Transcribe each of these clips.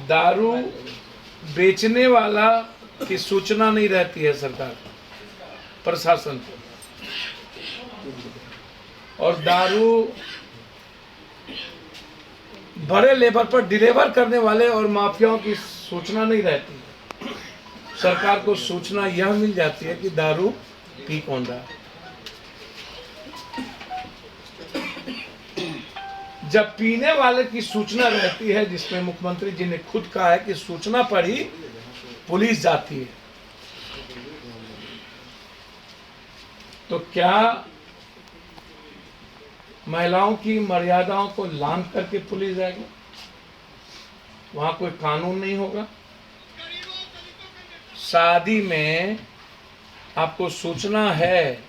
दारू बेचने वाला की सूचना नहीं रहती है सरकार प्रशासन को, और दारू बड़े लेवल पर डिलीवर करने वाले और माफियाओं की सूचना नहीं रहती है। सरकार को सूचना यह मिल जाती है कि दारू पी कौन रहा है। जब पीने वाले की सूचना रहती है, जिसमें मुख्यमंत्री जी ने खुद कहा है कि सूचना पर ही पुलिस जाती है, तो क्या महिलाओं की मर्यादाओं को लांघ करके पुलिस जाएगी? वहां कोई कानून नहीं होगा। शादी में आपको सूचना है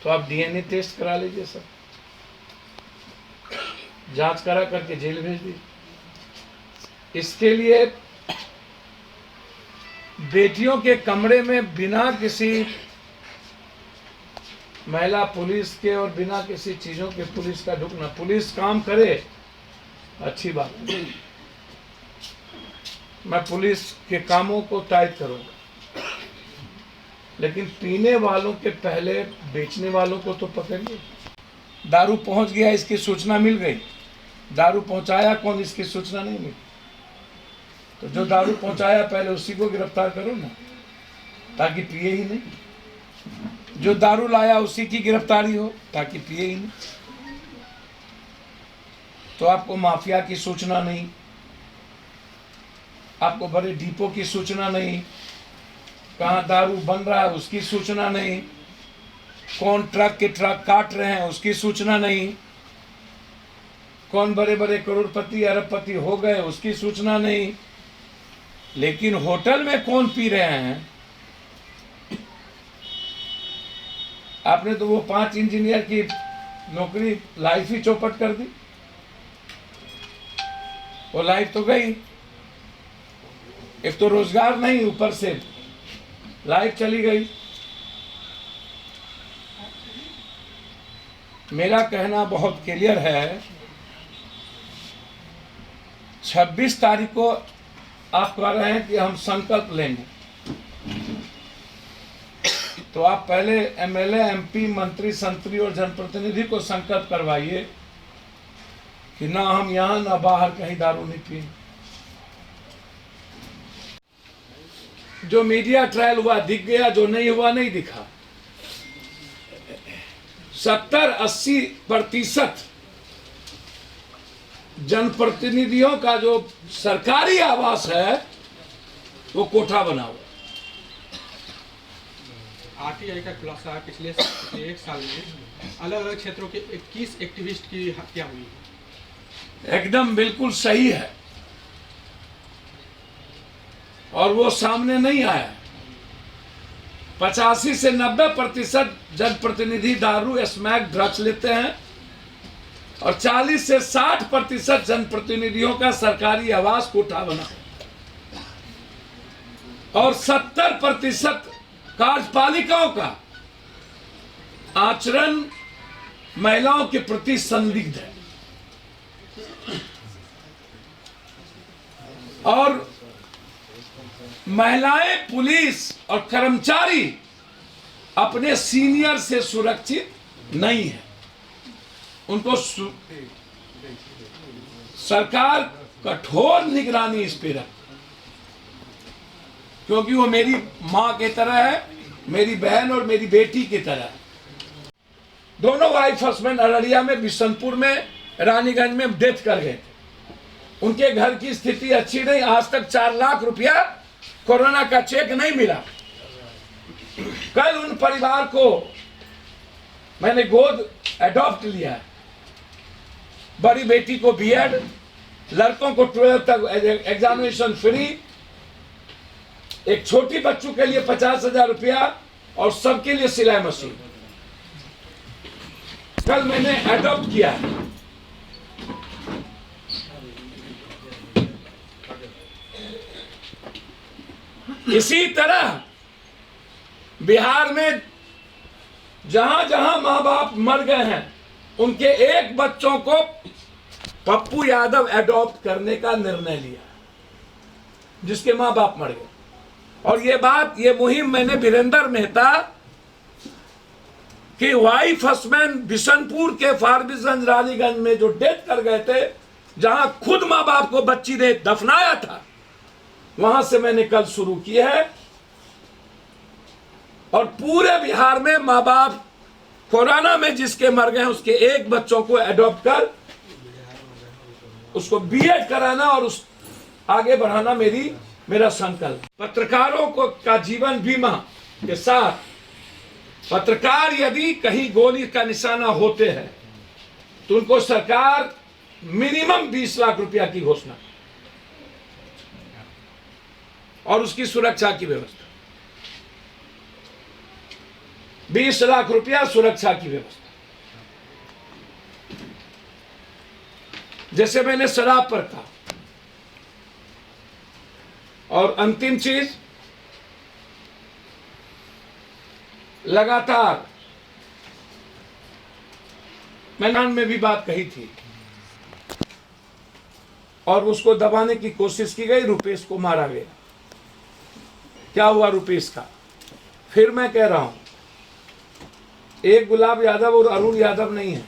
तो आप डीएनए टेस्ट करा लीजिए सर, जांच करा करके जेल भेज दीजिए। इसके लिए बेटियों के कमरे में बिना किसी महिला पुलिस के और बिना किसी चीजों के पुलिस का ढुकना, पुलिस काम करे अच्छी बात है, मैं पुलिस के कामों को टाइट करूंगा, लेकिन पीने वालों के पहले बेचने वालों को तो पकड़िए। दारू पहुंच गया, इसकी सूचना मिल गई, दारू पहुंचाया कौन, इसकी सूचना नहीं मिली, तो जो दारू पहुंचाया पहले उसी को गिरफ्तार करो ना, ताकि पिए ही नहीं। जो दारू लाया उसी की गिरफ्तारी हो ताकि पिए ही नहीं। तो आपको माफिया की सूचना नहीं, आपको बड़े डिपो की सूचना नहीं, कहाँ दारू बन रहा है उसकी सूचना नहीं, कौन ट्रक के ट्रक काट रहे हैं उसकी सूचना नहीं, कौन बड़े बड़े करोड़पति अरबपति हो गए उसकी सूचना नहीं, लेकिन होटल में कौन पी रहे हैं, आपने तो वो 5 इंजीनियर की नौकरी लाइफ ही चौपट कर दी। वो लाइफ तो गई, एक तो रोजगार नहीं, ऊपर से लाइफ चली गई। मेरा कहना बहुत क्लियर है, 26 तारीख को आप कह रहे हैं कि हम संकल्प लेंगे, तो आप पहले एमएलए, एमपी, मंत्री, संतरी और जनप्रतिनिधि को संकल्प करवाइए कि ना हम यहां ना बाहर कहीं दारू नहीं पिए। जो मीडिया ट्रायल हुआ दिख गया, जो नहीं हुआ नहीं दिखा। 70-80% जनप्रतिनिधियों का जो सरकारी आवास है वो कोठा बना हुआ। आरटीआई का खुलासा है, पिछले 1 साल में अलग अलग क्षेत्रों के 21 एक्टिविस्ट की हत्या हुई है। एकदम बिल्कुल सही है, और वो सामने नहीं आया। 85 से 90% जनप्रतिनिधि दारू स्मैक ड्रग्स लेते हैं, और 40 से 60% जनप्रतिनिधियों का सरकारी आवास कोठा बना, और 70% कार्यपालिकाओं का आचरण महिलाओं के प्रति संदिग्ध है। और महिलाएं, पुलिस और कर्मचारी अपने सीनियर से सुरक्षित नहीं है। उनको सरकार कठोर निगरानी इस पे रखे, क्योंकि वो मेरी माँ की तरह है, मेरी बहन और मेरी बेटी की तरह है। दोनों वाइफ हस्बैंड अररिया में, बिशनपुर में, रानीगंज में डेथ कर गए थे। उनके घर की स्थिति अच्छी नहीं, आज तक 4 लाख रुपया कोरोना का चेक नहीं मिला। कल उन परिवार को मैंने गोद एडॉप्ट लिया है। बड़ी बेटी को बीएड, लड़कों को 12 तक एग्जामिनेशन फ्री, एक छोटी बच्चों के लिए 50,000 रुपया, और सबके लिए सिलाई मशीन कल मैंने एडॉप्ट किया। इसी तरह बिहार में जहां जहां मां बाप मर गए हैं, उनके एक बच्चों को पप्पू यादव एडॉप्ट करने का निर्णय लिया। जिसके माँ बाप मर गए। और ये मुहिम मैंने वीरेंद्र मेहता कि वाइफ हस्बैंड बिशनपुर के फारबिसगंज रानीगंज में जो डेथ कर गए थे, जहां खुद माँ बाप को बच्ची ने दफनाया था, वहां से मैंने कल शुरू की है। और पूरे बिहार में माँ बाप कोरोना में जिसके मर गए उसके एक बच्चों को एडॉप्ट कर उसको बीएड कराना और उस आगे बढ़ाना मेरा संकल्प। पत्रकारों को का जीवन बीमा के साथ पत्रकार यदि कहीं गोली का निशाना होते हैं तो उनको सरकार मिनिमम 20 लाख रुपया की घोषणा और उसकी सुरक्षा की व्यवस्था, 20 लाख रुपया सुरक्षा की व्यवस्था। जैसे मैंने शराब पर कहा। और अंतिम चीज, लगातार मैंने में भी बात कही थी और उसको दबाने की कोशिश की गई। रुपेश को मारा गया। क्या हुआ रुपेश का? फिर मैं कह रहा हूं, एक गुलाब यादव और अरुण यादव नहीं है।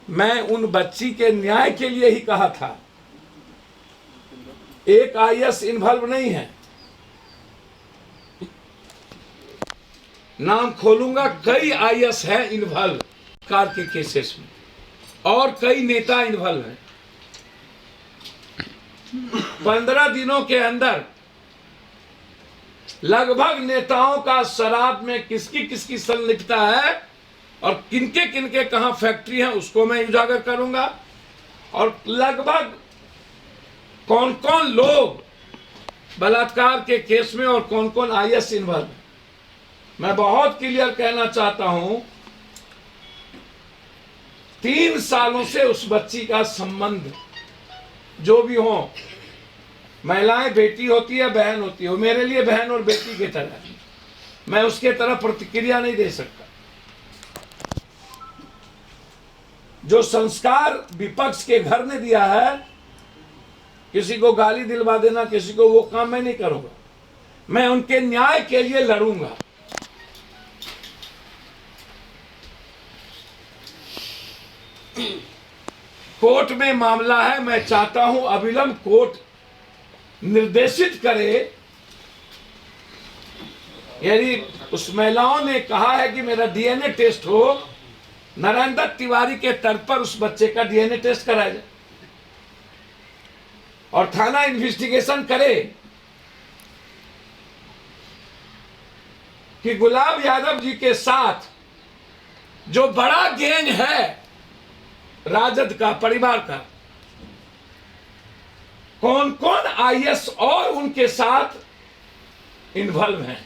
मैं उन बच्ची के न्याय के लिए ही कहा था। एक आईएएस इन्वॉल्व नहीं है। नाम खोलूंगा, कई आईएएस है इन्वॉल्व कार के केसेस में और कई नेता इन्वॉल्व हैं। 15 दिनों के अंदर लगभग नेताओं का शराब में किसकी संलिप्तता है और किनके कहां फैक्ट्री है उसको मैं उजागर करूंगा। और लगभग कौन कौन लोग बलात्कार के केस में और कौन कौन आईएएस इन्वॉल्व है। मैं बहुत क्लियर कहना चाहता हूं, 3 सालों से उस बच्ची का संबंध जो भी हो, महिलाएं बेटी होती है बहन होती है, वो मेरे लिए बहन और बेटी की तरह है। मैं उसके तरफ प्रतिक्रिया नहीं दे सकता। जो संस्कार विपक्ष के घर ने दिया है, किसी को गाली दिलवा देना, किसी को, वो काम मैं नहीं करूंगा। मैं उनके न्याय के लिए लड़ूंगा। कोर्ट में मामला है। मैं चाहता हूं अविलंब कोर्ट निर्देशित करे। यदि उस महिलाओं ने कहा है कि मेरा डीएनए टेस्ट हो, नारायण दत्त तिवारी के तर्क पर उस बच्चे का डीएनए टेस्ट कराया जाए और थाना इन्वेस्टिगेशन करे कि गुलाब यादव जी के साथ जो बड़ा गैंग है राजद का, परिवार का, कौन कौन आईएएस और उनके साथ इन्वॉल्व हैं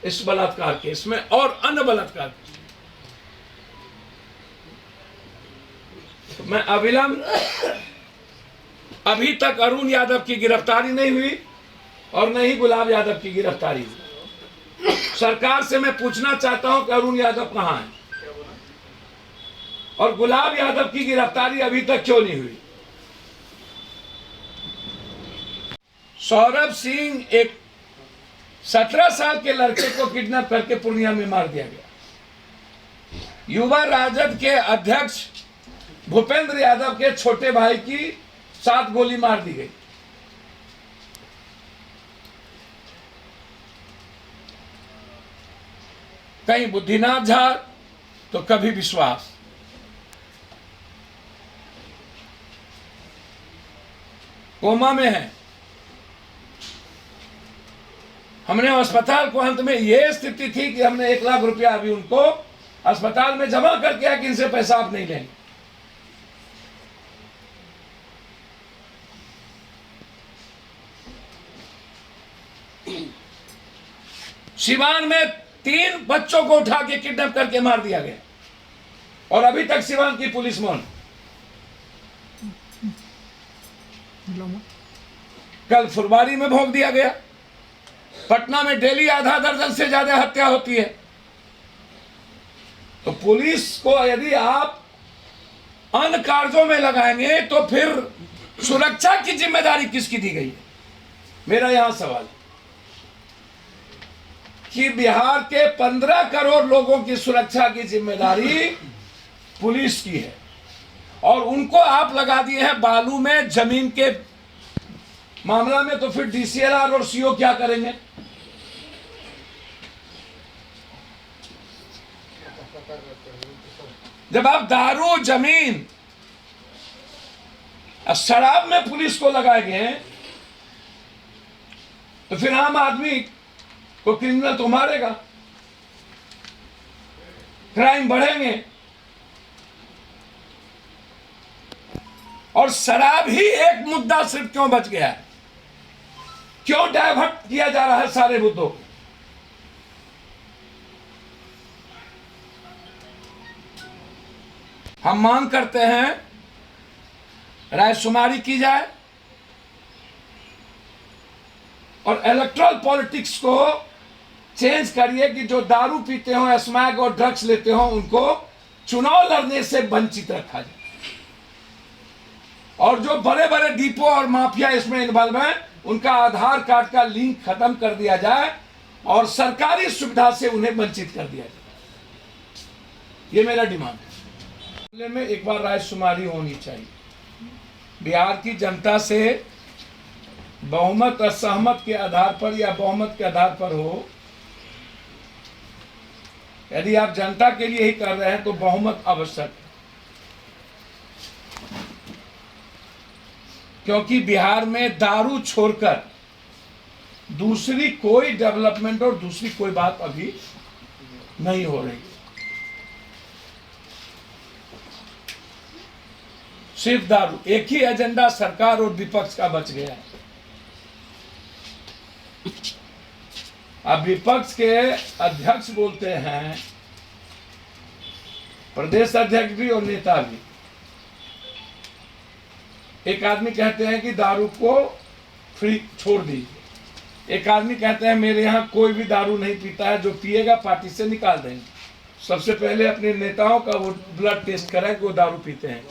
इस बलात्कार केस में और अन्य बलात्कार केस। तो मैं अविलंब, अभी तक अरुण यादव की गिरफ्तारी नहीं हुई और न ही गुलाब यादव की गिरफ्तारी हुई। सरकार से मैं पूछना चाहता हूं कि अरुण यादव कहां है और गुलाब यादव की गिरफ्तारी अभी तक क्यों नहीं हुई। सौरभ सिंह, एक 17 साल के लड़के को किडनैप करके पूर्णिया में मार दिया गया। युवा राजद के अध्यक्ष भूपेंद्र यादव के छोटे भाई की 7 गोली मार दी गई। कहीं बुद्धिनाथ झा तो कभी विश्वास। कोमा में है। हमने अस्पताल को, अंत में यह स्थिति थी कि हमने 1 लाख रुपया अभी उनको अस्पताल में जमा करके आया कि इनसे पैसा आप नहीं लेंगे। सिवान में 3 बच्चों को उठा के किडनैप करके मार दिया गया और अभी तक सिवान की पुलिस मौन। कल फुलवारी में भोंक दिया गया। पटना में डेली आधा दर्जन से ज्यादा हत्या होती है। तो पुलिस को यदि आप अन्य कार्यों में लगाएंगे तो फिर सुरक्षा की जिम्मेदारी किसकी दी गई है? मेरा यहां सवाल कि बिहार के 15 करोड़ लोगों की सुरक्षा की जिम्मेदारी पुलिस की है और उनको आप लगा दिए हैं बालू में, जमीन के मामला में, तो फिर डीसीएलआर और सीओ क्या करेंगे? जब आप दारू, जमीन और शराब में पुलिस को लगाए गए हैं तो फिर आम आदमी को क्रिमिनल तो मारेगा, क्राइम बढ़ेंगे। और शराब ही एक मुद्दा सिर्फ क्यों बच गया है? क्यों डाइवर्ट किया जा रहा है सारे मुद्दों को? हम मांग करते हैं रायशुमारी की जाए और इलेक्ट्रल पॉलिटिक्स को चेंज करिए कि जो दारू पीते हो, स्मैक और ड्रग्स लेते हो, उनको चुनाव लड़ने से वंचित रखा जाए और जो बड़े बड़े डिपो और माफिया इसमें इन्वॉल्व हैं उनका आधार कार्ड का लिंक खत्म कर दिया जाए और सरकारी सुविधा से उन्हें वंचित कर दिया जाए। ये मेरा डिमांड है। में एक बार रायशुमारी होनी चाहिए। बिहार की जनता से बहुमत असहमत के आधार पर या बहुमत के आधार पर हो, यदि आप जनता के लिए ही कर रहे हैं तो बहुमत आवश्यक है, क्योंकि बिहार में दारू छोड़कर दूसरी कोई डेवलपमेंट और दूसरी कोई बात अभी नहीं हो रही। सिर्फ दारू, एक ही एजेंडा सरकार और विपक्ष का बच गया है। अब विपक्ष के अध्यक्ष बोलते हैं, प्रदेश अध्यक्ष भी और नेता भी, एक आदमी कहते हैं कि दारू को फ्री छोड़ दीजिए, एक आदमी कहते हैं मेरे यहां कोई भी दारू नहीं पीता है, जो पिएगा पार्टी से निकाल देंगे। सबसे पहले अपने नेताओं का वो ब्लड टेस्ट करें कि वो दारू पीते हैं।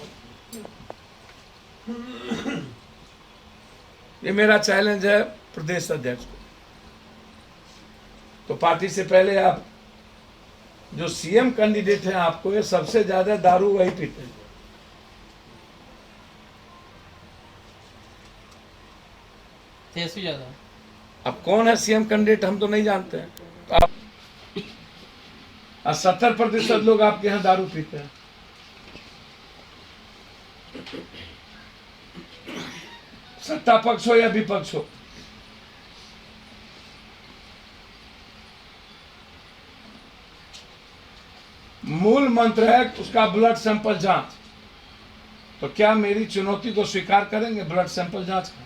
ये मेरा चैलेंज है प्रदेश अध्यक्ष को। तो पार्टी से पहले आप जो सीएम कैंडिडेट हैं, आपको ये सबसे ज्यादा दारू वही पीते हैं। तेजस्वी यादव। अब कौन है सीएम कैंडिडेट हम तो नहीं जानते हैं। तो आप 70% लोग आपके यहाँ दारू पीते हैं। सत्ता पक्ष हो या विपक्ष हो, मूल मंत्र है उसका ब्लड सैंपल जांच। तो क्या मेरी चुनौती को स्वीकार करेंगे ब्लड सैंपल जांच का?